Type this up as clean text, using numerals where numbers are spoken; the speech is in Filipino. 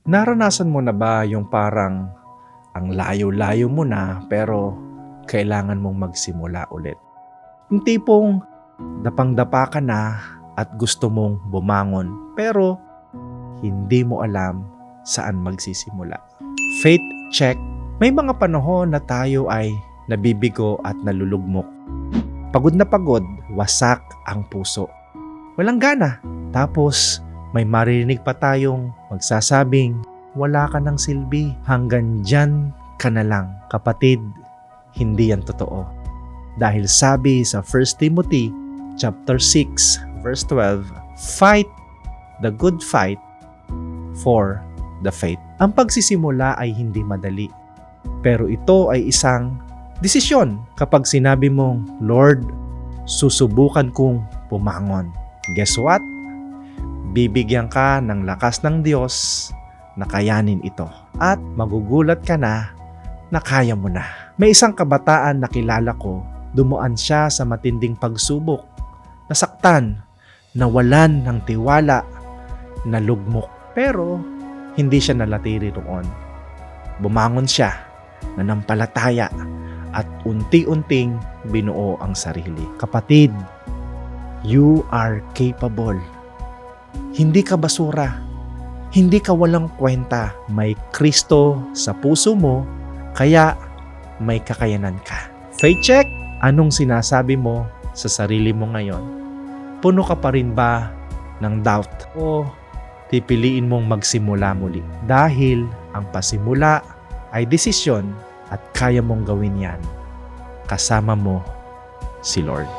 Naranasan mo na ba yung parang ang layo-layo mo na pero kailangan mong magsimula ulit? Yung tipong dapang-dapa ka na at gusto mong bumangon pero hindi mo alam saan magsisimula. Faith check. May mga panahon na tayo ay nabibigo at nalulugmok. Pagod na pagod, wasak ang puso. Walang gana. Tapos may maririnig pa tayong magsasabing, wala ka ng silbi. Hanggang dyan ka na lang. Kapatid, hindi yan totoo. Dahil sabi sa 1 Timothy chapter 6 verse 12, fight the good fight for the faith. Ang pagsisimula ay hindi madali. Pero ito ay isang desisyon. Kapag sinabi mong, Lord, susubukan kong pumangon. Guess what? Bibigyan ka ng lakas ng Diyos na kayanin ito. At magugulat ka na kaya mo na. May isang kabataan na kilala ko, dumuan siya sa matinding pagsubok, nasaktan, nawalan ng tiwala, nalugmok. Pero hindi siya nalatiri roon. Bumangon siya, nanampalataya, at unti-unting binuo ang sarili. Kapatid, you are capable. Hindi ka basura. Hindi ka walang kwenta. May Kristo sa puso mo, kaya may kakayanan ka. Faith check. Anong sinasabi mo sa sarili mo ngayon? Puno ka pa rin ba ng doubt? O pipiliin mong magsimula muli? Dahil ang pasimula ay desisyon at kaya mong gawin yan. Kasama mo si Lord.